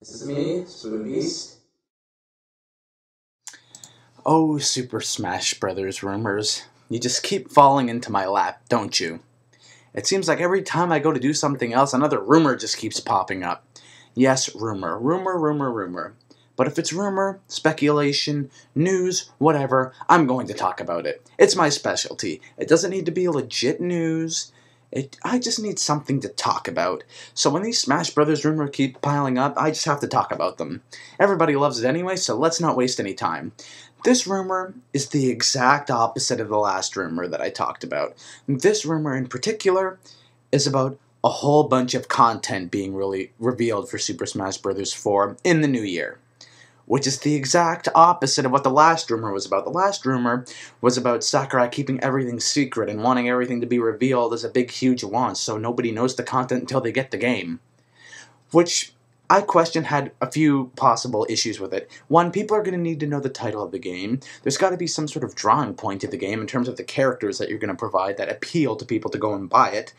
This is me, Spoon Beast. Oh, Super Smash Brothers rumors. You just keep falling into my lap, don't you? It seems like every time I go to do something else, another rumor just keeps popping up. Yes, rumor. Rumor. But if it's rumor, speculation, news, whatever, I'm going to talk about it. It's my specialty. It doesn't need to be legit news. I just need something to talk about. So when these Smash Brothers rumors keep piling up, I just have to talk about them. Everybody loves it anyway, so let's not waste any time. This rumor is the exact opposite of the last rumor that I talked about. This rumor in particular is about a whole bunch of content being really revealed for Super Smash Bros. 4 in the new year, which is the exact opposite of what the last rumor was about. The last rumor was about Sakurai keeping everything secret and wanting everything to be revealed as a big, huge launch so nobody knows the content until they get the game, which I question had a few possible issues with it. One, people are going to need to know the title of the game. There's got to be some sort of drawing point to the game in terms of the characters that you're going to provide that appeal to people to go and buy it.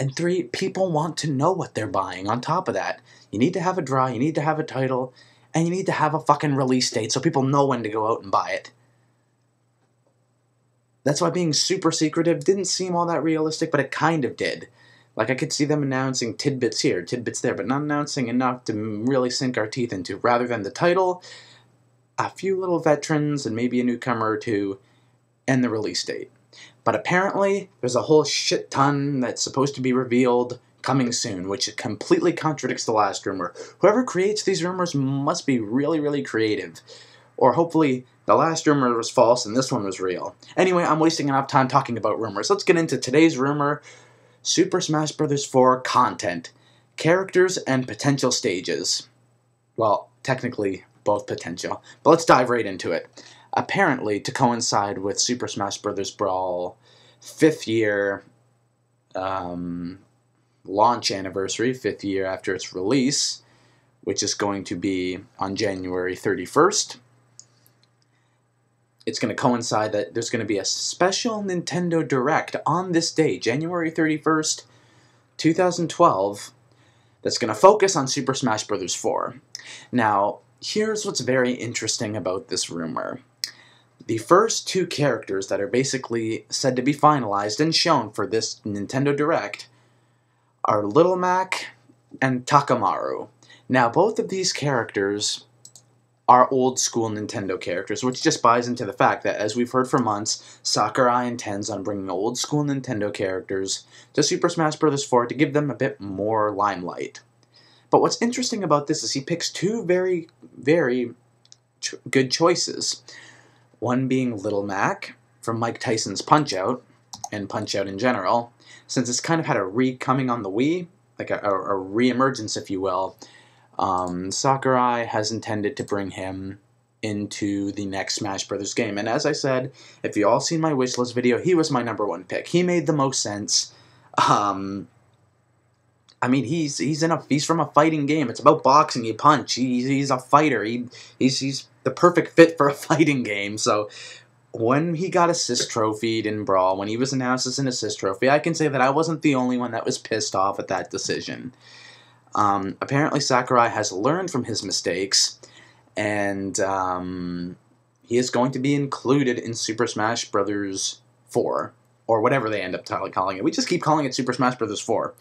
And three, people want to know what they're buying on top of that. You need to have a draw, you need to have a title, and you need to have a fucking release date so people know when to go out and buy it. That's why being super secretive didn't seem all that realistic, but it kind of did. Like, I could see them announcing tidbits here, tidbits there, but not announcing enough to really sink our teeth into. Rather than the title, a few little veterans, and maybe a newcomer or two, and the release date. But apparently, there's a whole shit ton that's supposed to be revealed coming soon, which completely contradicts the last rumor. Whoever creates these rumors must be really, really creative. Or hopefully, the last rumor was false and this one was real. Anyway, I'm wasting enough time talking about rumors. Let's get into today's rumor. Super Smash Bros. 4 content. Characters and potential stages. Well, technically, both potential. But let's dive right into it. Apparently, to coincide with Super Smash Bros. Brawl 5th year launch anniversary, 5th year after its release, which is going to be on January 31st. It's going to coincide that there's going to be a special Nintendo Direct on this day, January 31st, 2012, that's going to focus on Super Smash Bros. 4. Now, here's what's very interesting about this rumor. The first two characters that are basically said to be finalized and shown for this Nintendo Direct are Little Mac and Takamaru. Now, both of these characters are old-school Nintendo characters, which just buys into the fact that, as we've heard for months, Sakurai intends on bringing old-school Nintendo characters to Super Smash Bros. 4 to give them a bit more limelight. But what's interesting about this is he picks two very, very good choices. One being Little Mac from Mike Tyson's Punch-Out! And Punch-Out! In general, since it's kind of had a re-coming on the Wii, like a re-emergence, if you will. Sakurai has intended to bring him into the next Smash Brothers game. And as I said, if you all seen my wishlist video, he was my #1 pick. He made the most sense. I mean, he's from a fighting game. It's about boxing. You punch. He's a fighter. He's the perfect fit for a fighting game. So when he got assist trophied in Brawl, when he was announced as an assist trophy, I can say that I wasn't the only one that was pissed off at that decision. Apparently Sakurai has learned from his mistakes, and he is going to be included in Super Smash Bros. 4, or whatever they end up calling it. We just keep calling it Super Smash Bros. 4.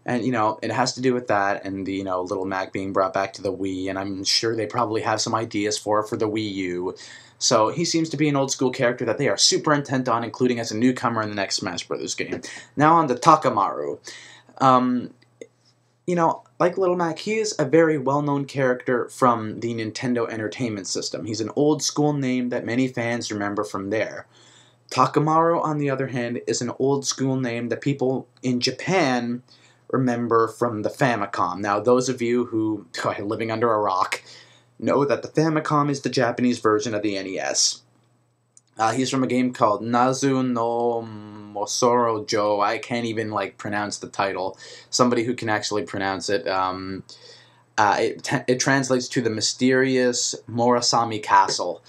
And, it has to do with that, and the, Little Mac being brought back to the Wii, and I'm sure they probably have some ideas for the Wii U. So he seems to be an old-school character that they are super intent on including as a newcomer in the next Smash Bros. Game. Now on to Takamaru. Like Little Mac, he is a very well-known character from the Nintendo Entertainment System. He's an old-school name that many fans remember from there. Takamaru, on the other hand, is an old-school name that people in Japan remember from the Famicom. Now, those of you who are living under a rock know that the Famicom is the Japanese version of the NES. He's from a game called Nazu no Mosoro Jo. I can't even, pronounce the title. Somebody who can actually pronounce it. It translates to the mysterious Morasami Castle.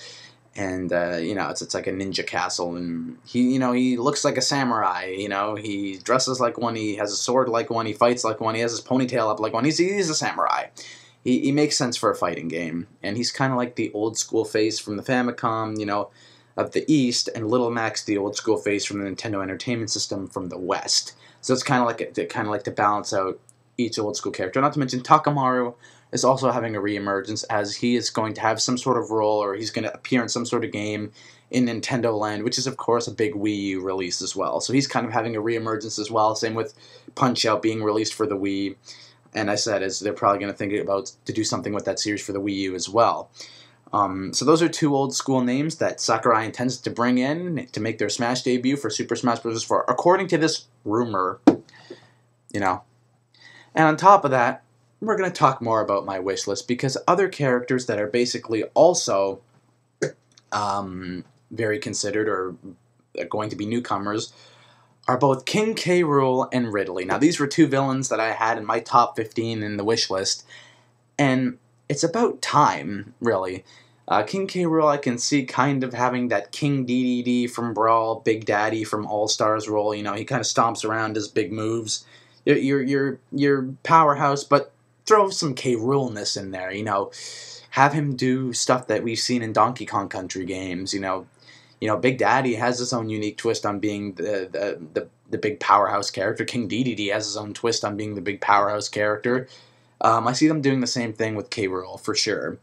And you know, it's like a ninja castle, and he looks like a samurai. You know, he dresses like one, he has a sword like one, he fights like one, he has his ponytail up like one. He's a samurai. He makes sense for a fighting game, and he's kind of like the old school face from the Famicom, you know, of the East, and Little Max, the old school face from the Nintendo Entertainment System from the West. So it's kind of like to balance out each old school character. Not to mention Takamaru is also having a reemergence, as he is going to have some sort of role, or he's going to appear in some sort of game in Nintendo Land, which is of course a big Wii U release as well. So he's kind of having a reemergence as well. Same with Punch-Out being released for the Wii, and I said is they're probably going to think about to do something with that series for the Wii U as well. So those are two old school names that Sakurai intends to bring in to make their Smash debut for Super Smash Bros. 4, according to this rumor. You know, and on top of that, we're going to talk more about my wish list, because other characters that are basically also very considered or are going to be newcomers are both King K. Rool and Ridley. Now, these were two villains that I had in my top 15 in the wish list, and it's about time, really. King K. Rool I can see kind of having that King DDD from Brawl, Big Daddy from All-Stars role. You know, he kind of stomps around, does big moves. You're powerhouse, but throw some K. Roolness in there, you know. Have him do stuff that we've seen in Donkey Kong Country games, you know. Big Daddy has his own unique twist on being the big powerhouse character. King DDD has his own twist on being the big powerhouse character. I see them doing the same thing with K. Rool, for sure.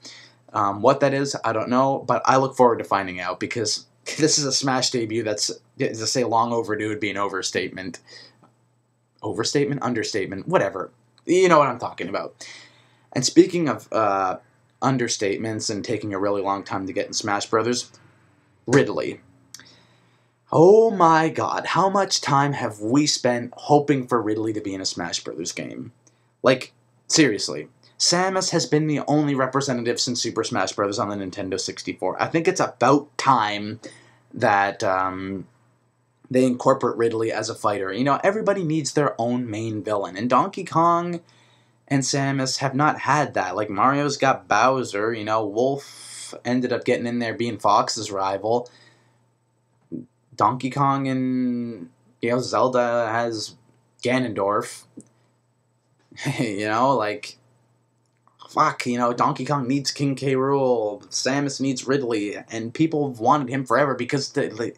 What that is, I don't know, but I look forward to finding out, because this is a Smash debut that's, to say long overdue would be an overstatement. Overstatement? Understatement? Whatever. You know what I'm talking about. And speaking of understatements and taking a really long time to get in Smash Brothers, Ridley. Oh my god, how much time have we spent hoping for Ridley to be in a Smash Brothers game? Like, seriously. Samus has been the only representative since Super Smash Bros. On the Nintendo 64. I think it's about time that they incorporate Ridley as a fighter. You know, everybody needs their own main villain, and Donkey Kong and Samus have not had that. Like, Mario's got Bowser, you know, Wolf ended up getting in there being Fox's rival. Donkey Kong and, you know, Zelda has Ganondorf. You know, like, fuck, you know, Donkey Kong needs King K. Rool, Samus needs Ridley, and people have wanted him forever, because the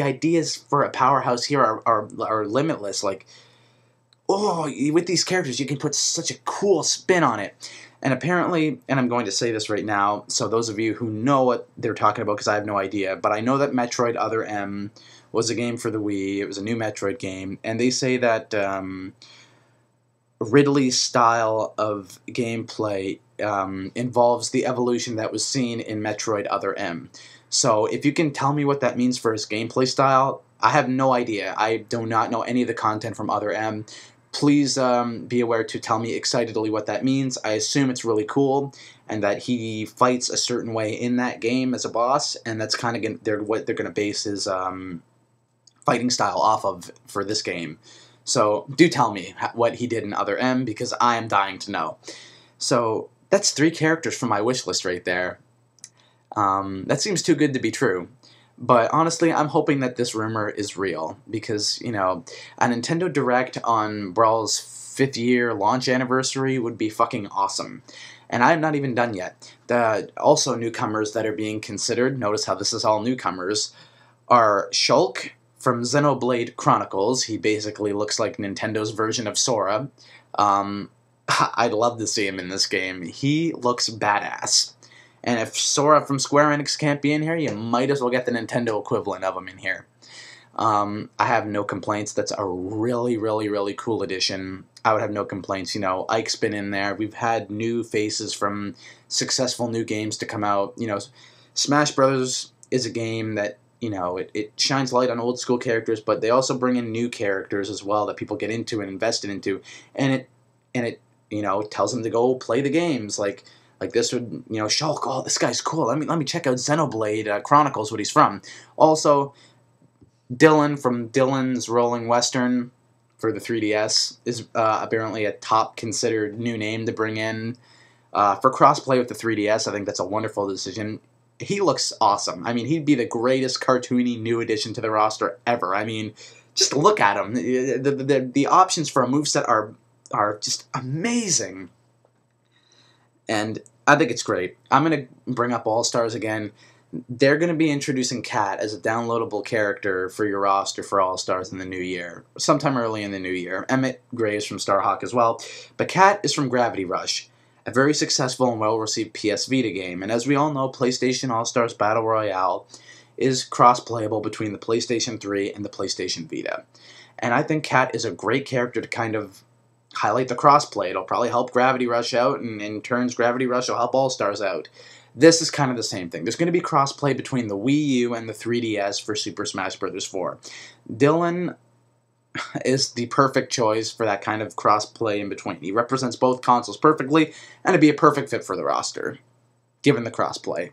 ideas for a powerhouse here are limitless. Like, oh, with these characters, you can put such a cool spin on it. And apparently, and I'm going to say this right now, so those of you who know what they're talking about, because I have no idea, but I know that Metroid Other M was a game for the Wii. It was a new Metroid game, and they say that Ridley's style of gameplay involves the evolution that was seen in Metroid Other M. So if you can tell me what that means for his gameplay style, I have no idea. I do not know any of the content from Other M. Please be aware to tell me excitedly what that means. I assume it's really cool, and that he fights a certain way in that game as a boss, and that's kind of what they're going to base his fighting style off of for this game. So do tell me what he did in Other M, because I am dying to know. So that's 3 characters from my wish list right there. That seems too good to be true. But honestly, I'm hoping that this rumor is real, because, you know, a Nintendo Direct on Brawl's 5th year launch anniversary would be fucking awesome. And I'm not even done yet. Also newcomers that are being considered, notice how this is all newcomers, are Shulk from Xenoblade Chronicles. He basically looks like Nintendo's version of Sora. I'd love to see him in this game. He looks badass. And if Sora from Square Enix can't be in here, you might as well get the Nintendo equivalent of him in here. I have no complaints. That's a really, really, really cool addition. I would have no complaints. You know, Ike's been in there. We've had new faces from successful new games to come out. You know, Smash Brothers is a game that, you know, it shines light on old school characters, but they also bring in new characters as well that people get into and invested into. And it you know, tells them to go play the games. Like this would, you know, Shulk, oh, this guy's cool. Let me check out Xenoblade Chronicles, what he's from. Also, Dylan from Dylan's Rolling Western for the 3DS is apparently a top considered new name to bring in. For crossplay with the 3DS, I think that's a wonderful decision. he looks awesome. I mean, he'd be the greatest cartoony new addition to the roster ever. I mean, just look at him. The options for a moveset are just amazing. And I think it's great. I'm going to bring up All-Stars again. They're going to be introducing Cat as a downloadable character for your roster for All-Stars in the new year, sometime early in the new year. Emmett Graves from Starhawk as well. But Cat is from Gravity Rush, a very successful and well-received PS Vita game. And as we all know, PlayStation All-Stars Battle Royale is cross-playable between the PlayStation 3 and the PlayStation Vita. And I think Cat is a great character to kind of highlight the crossplay. It'll probably help Gravity Rush out, and in turns, Gravity Rush will help All-Stars out. This is kind of the same thing. There's going to be crossplay between the Wii U and the 3DS for Super Smash Bros. 4. Dylan is the perfect choice for that kind of crossplay in between. He represents both consoles perfectly, and it'd be a perfect fit for the roster, given the crossplay.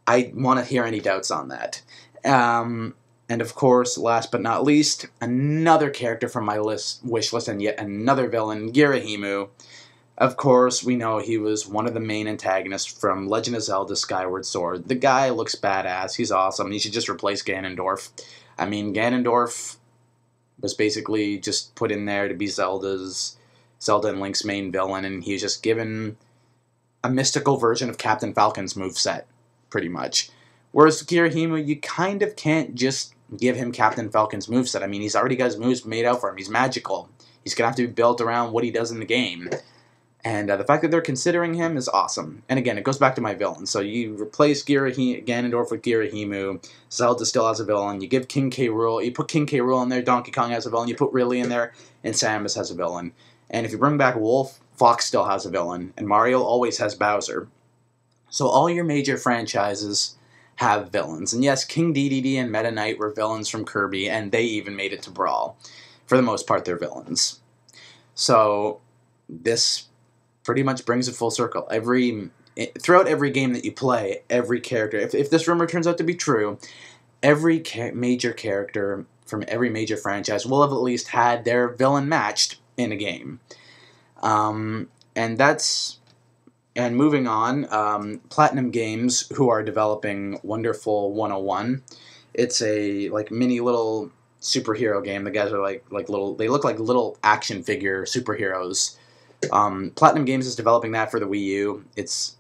I want to hear any doubts on that. And of course, last but not least, another character from my wish list, and yet another villain, Girahimu. Of course, we know he was one of the main antagonists from Legend of Zelda Skyward Sword. The guy looks badass. He's awesome. He should just replace Ganondorf. I mean, Ganondorf was basically just put in there to be Zelda and Link's main villain, and he was just given a mystical version of Captain Falcon's moveset, pretty much. Whereas Girahimu, you kind of can't just give him Captain Falcon's moveset. I mean, he's already got his moves made out for him. He's magical. He's going to have to be built around what he does in the game. And the fact that they're considering him is awesome. And again, it goes back to my villain. So you replace Ganondorf with Girahimu. Zelda still has a villain. You give King K. Rool. You put King K. Rool in there. Donkey Kong has a villain. You put Ridley in there. And Samus has a villain. And if you bring back Wolf, Fox still has a villain. And Mario always has Bowser. So all your major franchises have villains. And yes, King Dedede and Meta Knight were villains from Kirby. And they even made it to Brawl. For the most part, they're villains. So this pretty much brings it full circle. Throughout every game that you play, every character, if this rumor turns out to be true, every major character from every major franchise will have at least had their villain matched in a game. And moving on, Platinum Games, who are developing Wonderful 101, it's a mini little superhero game. The guys are they look like little action figure superheroes. Platinum Games is developing that for the Wii U. It's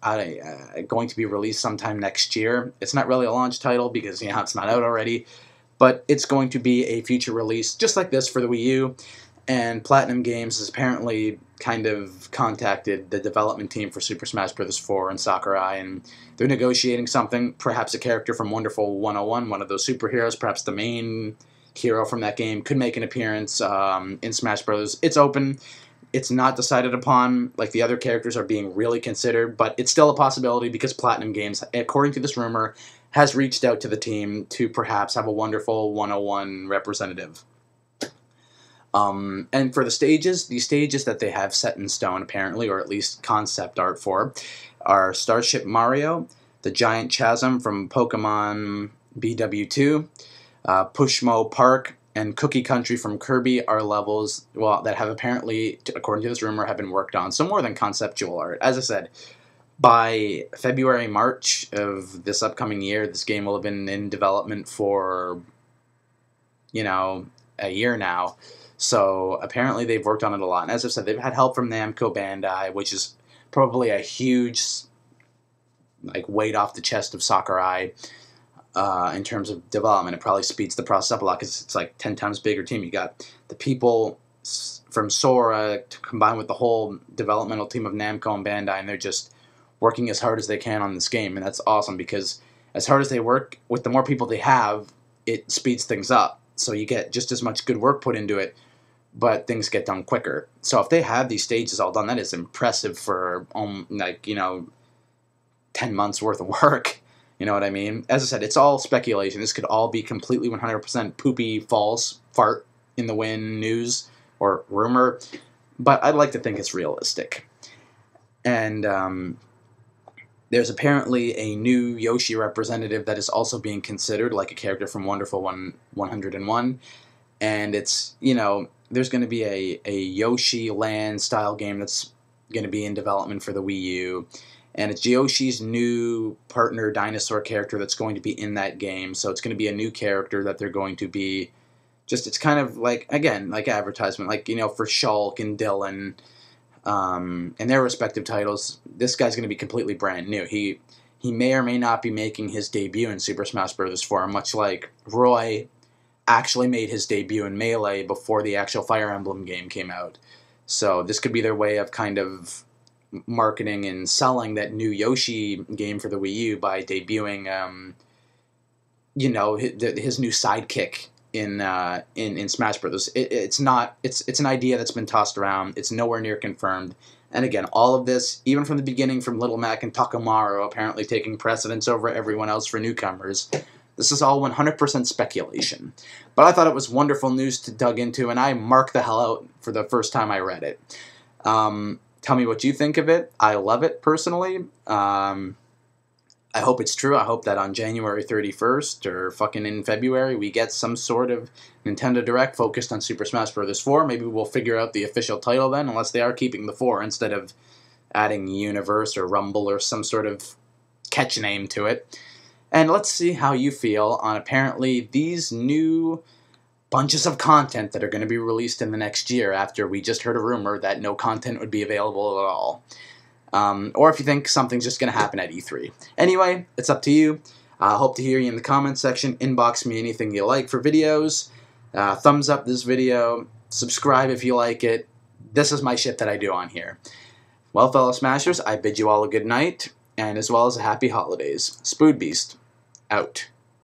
going to be released sometime next year. It's not really a launch title because it's not out already, but it's going to be a future release just like this for the Wii U. And Platinum Games has apparently kind of contacted the development team for Super Smash Bros. 4 and Sakurai, and they're negotiating something. Perhaps a character from Wonderful 101, one of those superheroes, perhaps the main hero from that game, could make an appearance in Smash Bros. It's open. It's not decided upon, like the other characters are being really considered, but it's still a possibility because Platinum Games, according to this rumor, has reached out to the team to perhaps have a Wonderful 101 representative. And for the stages that they have set in stone, apparently, or at least concept art for, are Starship Mario, the Giant Chasm from Pokemon BW2, Pushmo Park, and Cookie Country from Kirby are levels, that have apparently, according to this rumor, have been worked on. So more than conceptual art. As I said, by February, March of this upcoming year, this game will have been in development for, a year now. So apparently they've worked on it a lot. And as I've said, they've had help from Namco Bandai, which is probably a huge, weight off the chest of Sakurai. In terms of development, it probably speeds the process up a lot because it's 10 times bigger team. You got the people from Sora to combine with the whole developmental team of Namco and Bandai, and they're just working as hard as they can on this game, and that's awesome because as hard as they work, with the more people they have, it speeds things up. So you get just as much good work put into it, but things get done quicker. So if they have these stages all done, that is impressive for 10 months worth of work. You know what I mean? As I said, it's all speculation. This could all be completely 100% poopy, false, fart in the wind news or rumor, but I'd like to think it's realistic. And there's apparently a new Yoshi representative that is also being considered, like a character from Wonderful 101, and it's, there's going to be a Yoshi Land style game that's going to be in development for the Wii U. and it's Yoshi's new partner dinosaur character that's going to be in that game. So it's going to be a new character that they're going to be it's kind of like, again, like advertisement, like, for Shulk and Dylan, and their respective titles. This guy's going to be completely brand new. He may or may not be making his debut in Super Smash Bros. 4, much like Roy actually made his debut in Melee before the actual Fire Emblem game came out. So this could be their way of kind of marketing and selling that new Yoshi game for the Wii U by debuting, his new sidekick in Smash Bros. It's an idea that's been tossed around. It's nowhere near confirmed. And again, all of this, even from the beginning, from Little Mac and Takamaru apparently taking precedence over everyone else for newcomers, this is all 100% speculation. But I thought it was wonderful news to dug into, and I marked the hell out for the first time I read it. Tell me what you think of it. I love it, personally. I hope it's true. I hope that on January 31st or fucking in February we get some sort of Nintendo Direct focused on Super Smash Bros. 4. Maybe we'll figure out the official title then, unless they are keeping the 4 instead of adding Universe or Rumble or some sort of catch name to it. And let's see how you feel on apparently these new bunches of content that are going to be released in the next year after we just heard a rumor that no content would be available at all. Or if you think something's just going to happen at E3. Anyway, it's up to you. I hope to hear you in the comments section. Inbox me anything you like for videos. Thumbs up this video. Subscribe if you like it. This is my shit that I do on here. Well, fellow Smashers, I bid you all a good night, and as well as a happy holidays. Spood Beast, out.